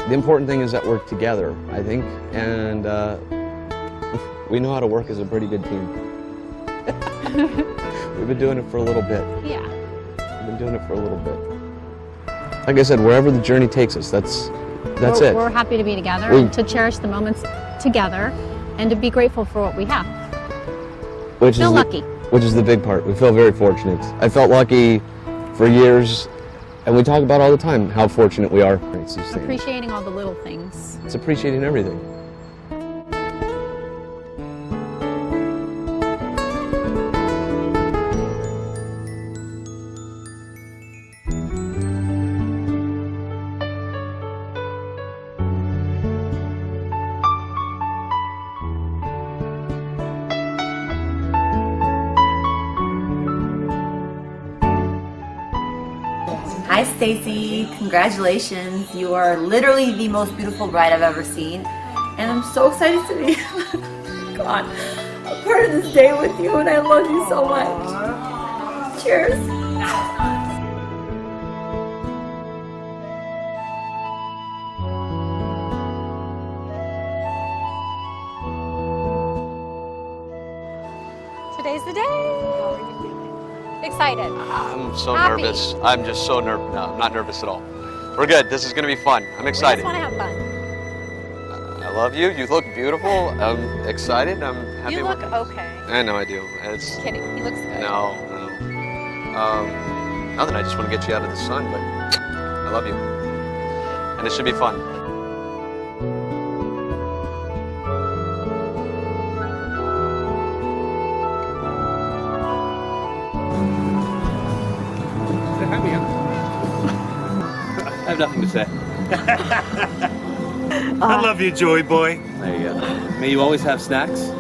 The important thing is that we're together, I think, and we know how to work as a pretty good team. We've been doing it for a little bit. Yeah. We've been doing it for a little bit. Like I said, wherever the journey takes us, that's it. We're happy to be together and to cherish the moments together and to be grateful for what we have. Feel lucky. Which is the big part. We feel very fortunate. I felt lucky for years, and we talk about all the time how fortunate we are. It's just Appreciating all the little things. It's appreciating everything. Hi Stacey, congratulations. You are literally the most beautiful bride I've ever seen. And I'm so excited to be God, a part of this day with you, and I love you so much. Cheers. Today's the day. Excited. I'm so Happy. nervous. I'm just so nervous. No, I'm not nervous at all. We're good. This is going to be fun. I'm excited. We just want to have fun. I love you. You look beautiful. I'm excited. I'm happy. You look okay. I know I do. It's Just kidding. He looks good. no. Nothing. I just want to get you out of the sun, but I love you, and it should be fun. I have nothing to say. I love you, Joey boy. There you go. May you always have snacks.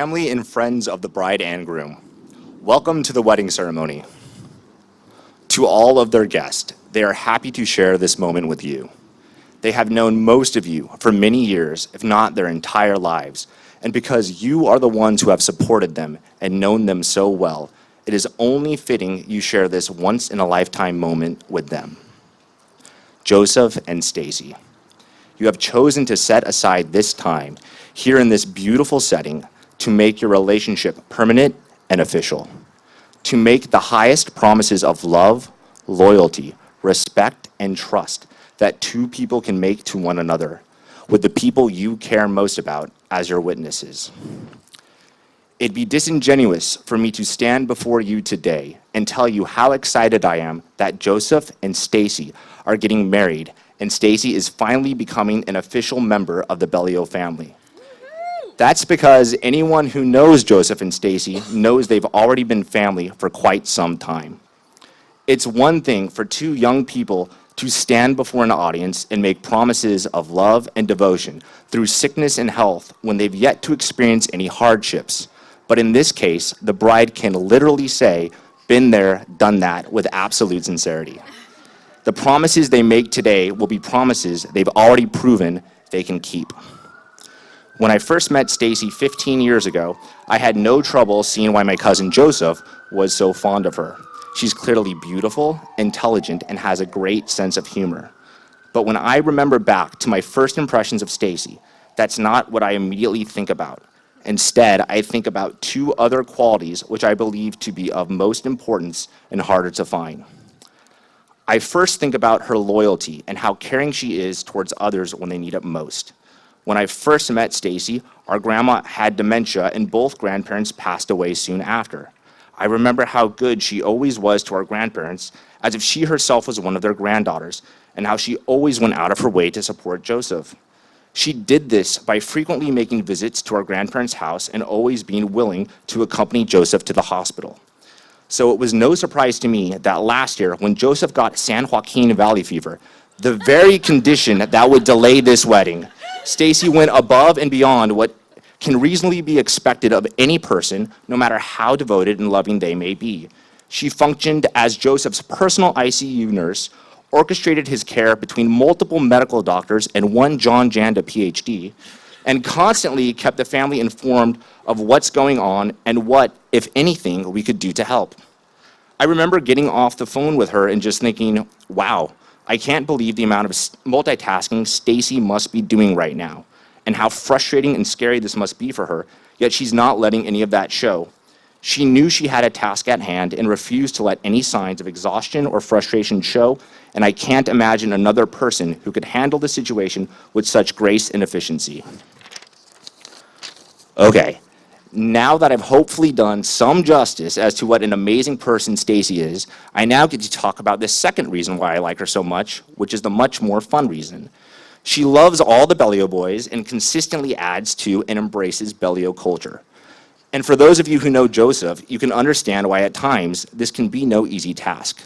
Family and friends of the bride and groom, welcome to the wedding ceremony. To all of their guests, they are happy to share this moment with you. They have known most of you for many years, if not their entire lives, and because you are the ones who have supported them and known them so well, it is only fitting you share this once-in-a-lifetime moment with them. Joseph and Stacey, you have chosen to set aside this time here in this beautiful setting to make your relationship permanent and official, to make the highest promises of love, loyalty, respect, and trust that two people can make to one another, with the people you care most about as your witnesses. It'd be disingenuous for me to stand before you today and tell you how excited I am that Joseph and Stacey are getting married, and Stacey is finally becoming an official member of the Bellio family. That's because anyone who knows Joseph and Stacey knows they've already been family for quite some time. It's one thing for two young people to stand before an audience and make promises of love and devotion through sickness and health when they've yet to experience any hardships. But in this case, the bride can literally say, "Been there, done that," with absolute sincerity. The promises they make today will be promises they've already proven they can keep. When I first met Stacey 15 years ago, I had no trouble seeing why my cousin Joseph was so fond of her. She's clearly beautiful, intelligent, and has a great sense of humor. But when I remember back to my first impressions of Stacey, that's not what I immediately think about. Instead, I think about two other qualities which I believe to be of most importance and harder to find. I first think about her loyalty and how caring she is towards others when they need it most. When I first met Stacey, our grandma had dementia and both grandparents passed away soon after. I remember how good she always was to our grandparents, as if she herself was one of their granddaughters, and how she always went out of her way to support Joseph. She did this by frequently making visits to our grandparents' house and always being willing to accompany Joseph to the hospital. So it was no surprise to me that last year, when Joseph got San Joaquin Valley fever, the very condition that would delay this wedding, Stacey went above and beyond what can reasonably be expected of any person, no matter how devoted and loving they may be. She functioned as Joseph's personal ICU nurse, orchestrated his care between multiple medical doctors and one John Janda PhD, and constantly kept the family informed of what's going on and what, if anything, we could do to help. I remember getting off the phone with her and just thinking, wow, I can't believe the amount of multitasking Stacey must be doing right now, and how frustrating and scary this must be for her, yet she's not letting any of that show. She knew she had a task at hand and refused to let any signs of exhaustion or frustration show, and I can't imagine another person who could handle the situation with such grace and efficiency. Okay, now that I've hopefully done some justice as to what an amazing person Stacey is, I now get to talk about the second reason why I like her so much, which is the much more fun reason. She loves all the Bellio boys and consistently adds to and embraces Bellio culture. And for those of you who know Joseph, you can understand why at times this can be no easy task.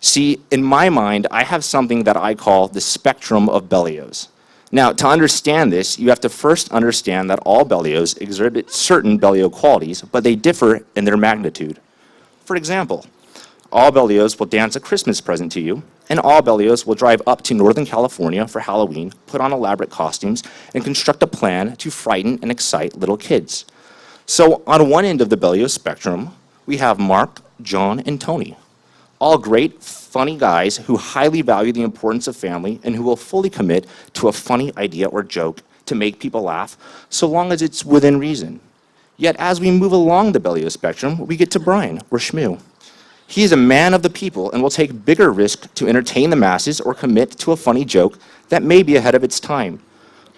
See, in my mind, I have something that I call the spectrum of Bellios. Now, to understand this, you have to first understand that all Bellios exhibit certain Bellio qualities, but they differ in their magnitude. For example, all Bellios will dance a Christmas present to you, and all Bellios will drive up to Northern California for Halloween, put on elaborate costumes, and construct a plan to frighten and excite little kids. So on one end of the Bellio spectrum, we have Mark, John, and Tony. All great, funny guys who highly value the importance of family and who will fully commit to a funny idea or joke to make people laugh, so long as it's within reason. Yet as we move along the Bellio spectrum, we get to Brian, or Shmoo. He is a man of the people and will take bigger risks to entertain the masses or commit to a funny joke that may be ahead of its time.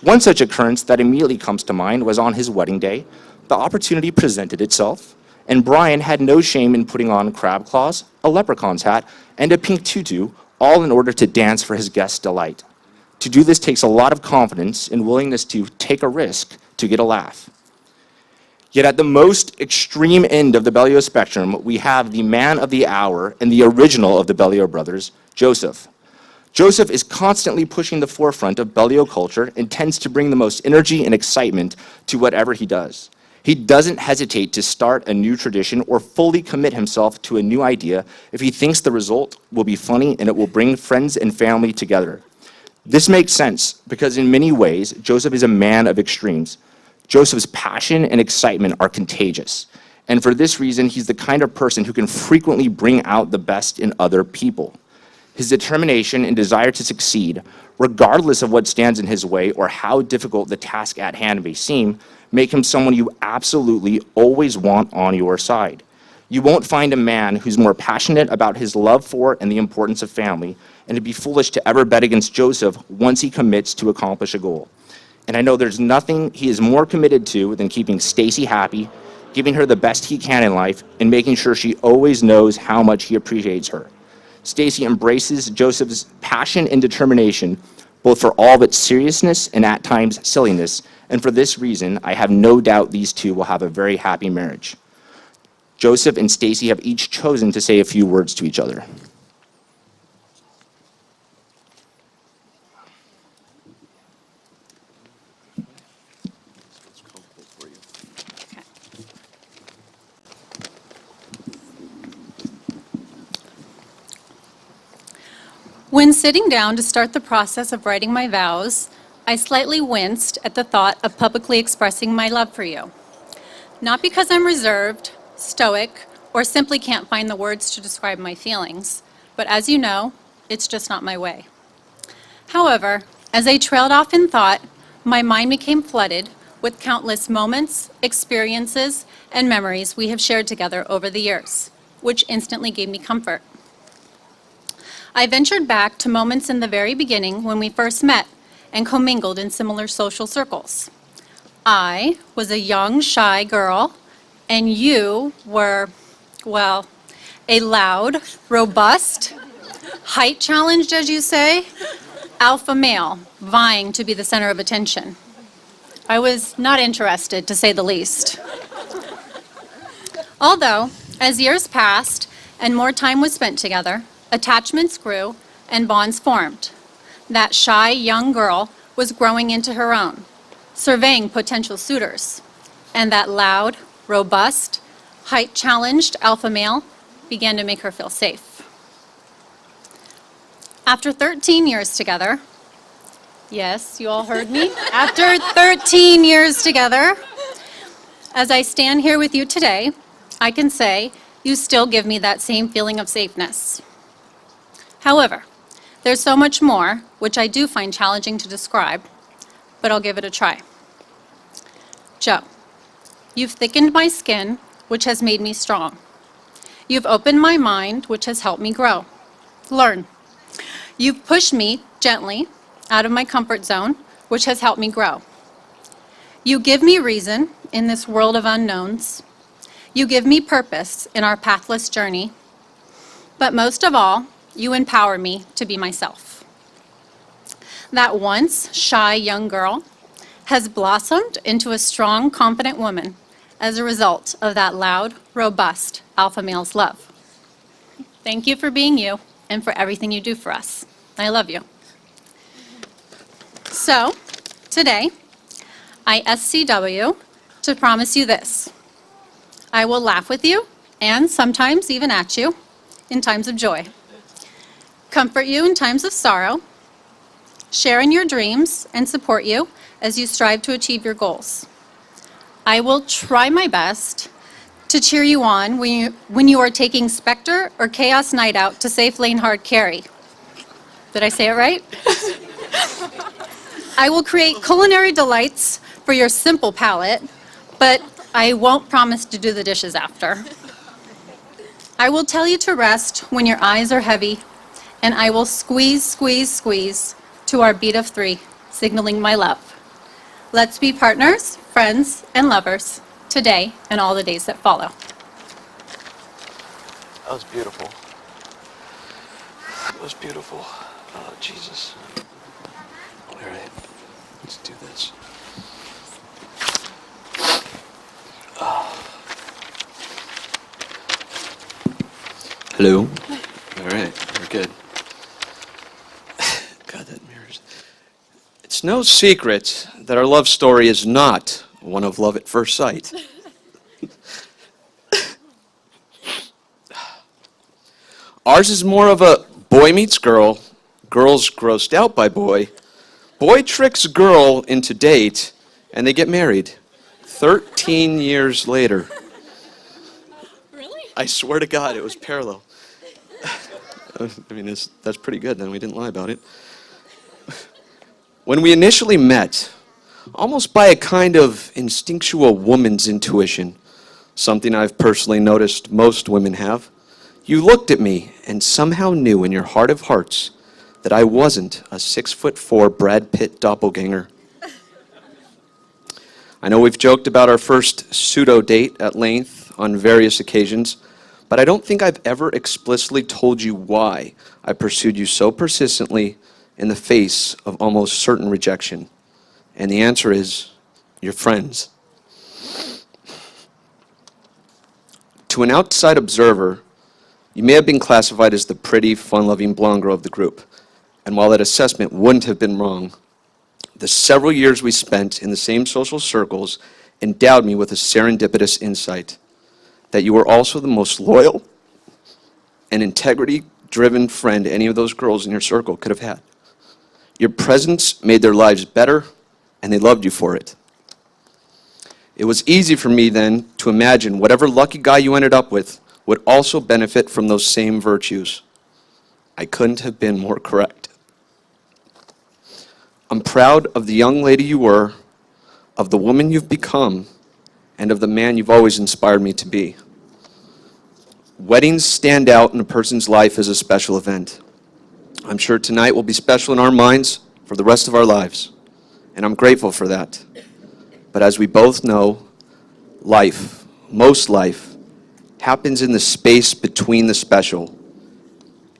One such occurrence that immediately comes to mind was on his wedding day. The opportunity presented itself, and Brian had no shame in putting on crab claws, a leprechaun's hat, and a pink tutu, all in order to dance for his guests' delight. To do this takes a lot of confidence and willingness to take a risk to get a laugh. Yet at the most extreme end of the Bellio spectrum, we have the man of the hour and the original of the Bellio brothers, Joseph. Joseph is constantly pushing the forefront of Bellio culture and tends to bring the most energy and excitement to whatever he does. He doesn't hesitate to start a new tradition or fully commit himself to a new idea if he thinks the result will be funny and it will bring friends and family together. This makes sense because in many ways, Joseph is a man of extremes. Joseph's passion and excitement are contagious. And for this reason, he's the kind of person who can frequently bring out the best in other people. His determination and desire to succeed, regardless of what stands in his way or how difficult the task at hand may seem, make him someone you absolutely always want on your side. You won't find a man who's more passionate about his love for and the importance of family, and it'd be foolish to ever bet against Joseph once he commits to accomplish a goal. And I know there's nothing he is more committed to than keeping Stacey happy, giving her the best he can in life, and making sure she always knows how much he appreciates her. Stacey embraces Joseph's passion and determination, both for all of its seriousness and at times silliness, and for this reason, I have no doubt these two will have a very happy marriage. Joseph and Stacey have each chosen to say a few words to each other. When sitting down to start the process of writing my vows, I slightly winced at the thought of publicly expressing my love for you. Not because I'm reserved, stoic, or simply can't find the words to describe my feelings, but as you know, it's just not my way. However, as I trailed off in thought, my mind became flooded with countless moments, experiences, and memories we have shared together over the years, which instantly gave me comfort. I ventured back to moments in the very beginning when we first met and commingled in similar social circles. I was a young, shy girl, and you were, well, a loud, robust, height-challenged, as you say, alpha male, vying to be the center of attention. I was not interested, to say the least. Although, as years passed and more time was spent together, attachments grew and bonds formed. That shy young girl was growing into her own, surveying potential suitors, and that loud, robust, height-challenged alpha male began to make her feel safe. After 13 years together, yes, you all heard me, after 13 years together, as I stand here with you today, I can say you still give me that same feeling of safeness. However, there's so much more, which I do find challenging to describe, but I'll give it a try. Joe, you've thickened my skin, which has made me strong. You've opened my mind, which has helped me grow, learn. You've pushed me gently out of my comfort zone, which has helped me grow. You give me reason in this world of unknowns. You give me purpose in our pathless journey. But most of all, you empower me to be myself. That once shy young girl has blossomed into a strong, confident woman as a result of that loud, robust alpha male's love. Thank you for being you and for everything you do for us. I love you. So, today, I SCW to promise you this. I will laugh with you and sometimes even at you in times of joy. Comfort you in times of sorrow, share in your dreams, and support you as you strive to achieve your goals. I will try my best to cheer you on when you are taking Spectre or Chaos Night Out to safe lane hard carry. Did I say it right? I will create culinary delights for your simple palate, but I won't promise to do the dishes after. I will tell you to rest when your eyes are heavy, and I will squeeze, squeeze, squeeze to our beat of 3, signaling my love. Let's be partners, friends, and lovers today and all the days that follow. That was beautiful. That was beautiful. Oh, Jesus. All right, let's do this. Hello. All right, we're good. God, that mirrors. It's no secret that our love story is not one of love at first sight. Ours is more of a boy meets girl, girl's grossed out by boy tricks girl into date, and they get married 13 years later. Really? I swear to God, it was parallel. I mean, that's pretty good, then we didn't lie about it. When we initially met, almost by a kind of instinctual woman's intuition, something I've personally noticed most women have, you looked at me and somehow knew in your heart of hearts that I wasn't a 6'4" Brad Pitt doppelganger. I know we've joked about our first pseudo date at length on various occasions, but I don't think I've ever explicitly told you why I pursued you so persistently in the face of almost certain rejection. And the answer is, you're friends. To an outside observer, you may have been classified as the pretty, fun-loving blonde girl of the group. And while that assessment wouldn't have been wrong, the several years we spent in the same social circles endowed me with a serendipitous insight that you were also the most loyal and integrity-driven friend any of those girls in your circle could have had. Your presence made their lives better, and they loved you for it. It was easy for me then to imagine whatever lucky guy you ended up with would also benefit from those same virtues. I couldn't have been more correct. I'm proud of the young lady you were, of the woman you've become, and of the man you've always inspired me to be. Weddings stand out in a person's life as a special event. I'm sure tonight will be special in our minds for the rest of our lives, and I'm grateful for that. But as we both know, life, most life, happens in the space between the special.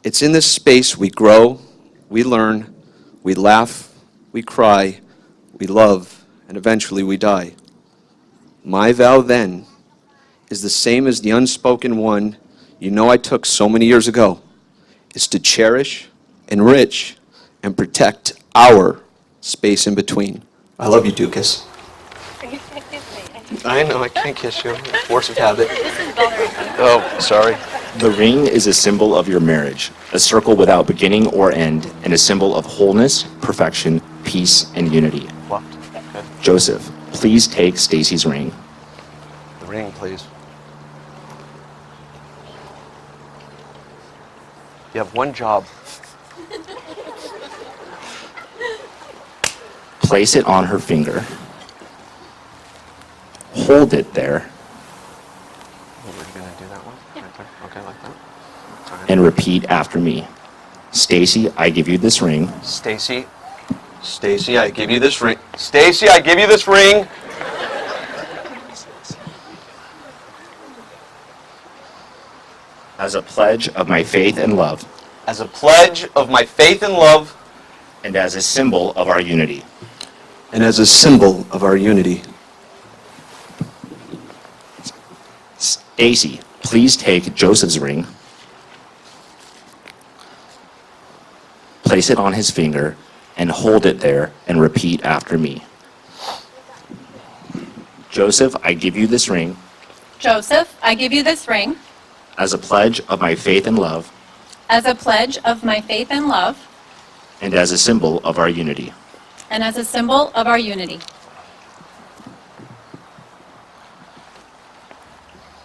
It's in this space we grow, we learn, we laugh, we cry, we love, and eventually we die. My vow then is the same as the unspoken one you know I took so many years ago, is to cherish, enrich, and protect our space in between. I love you, Dukas. I know, I can't kiss you. Force of habit. Oh, sorry. The ring is a symbol of your marriage, a circle without beginning or end, and a symbol of wholeness, perfection, peace, and unity. What? Okay. Joseph, please take Stacey's ring. The ring, please. You have one job. Place it on her finger. Hold it there. We're gonna do that one? Yeah. Right there? Okay, like that? Okay. And repeat after me. Stacey, I give you this ring. Stacey, I give you this ring. Stacey, I give you this ring. As a pledge of my faith and love. As a pledge of my faith and love. And as a symbol of our unity. And as a symbol of our unity. Stacey, please take Joseph's ring. Place it on his finger and hold it there and repeat after me. Joseph, I give you this ring. Joseph, I give you this ring As a pledge of my faith and love. as a pledge of my faith and love And as a symbol of our unity. and as a symbol of our unity.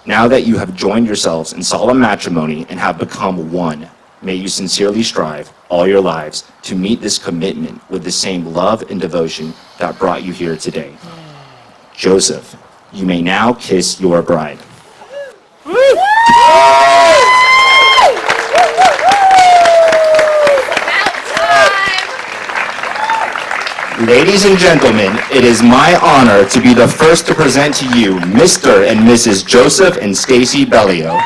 Now that you have joined yourselves in solemn matrimony and have become one, may you sincerely strive all your lives to meet this commitment with the same love and devotion that brought you here today. Joseph, you may now kiss your bride. Ladies and gentlemen, it is my honor to be the first to present to you Mr. and Mrs. Joseph and Stacey Bellio.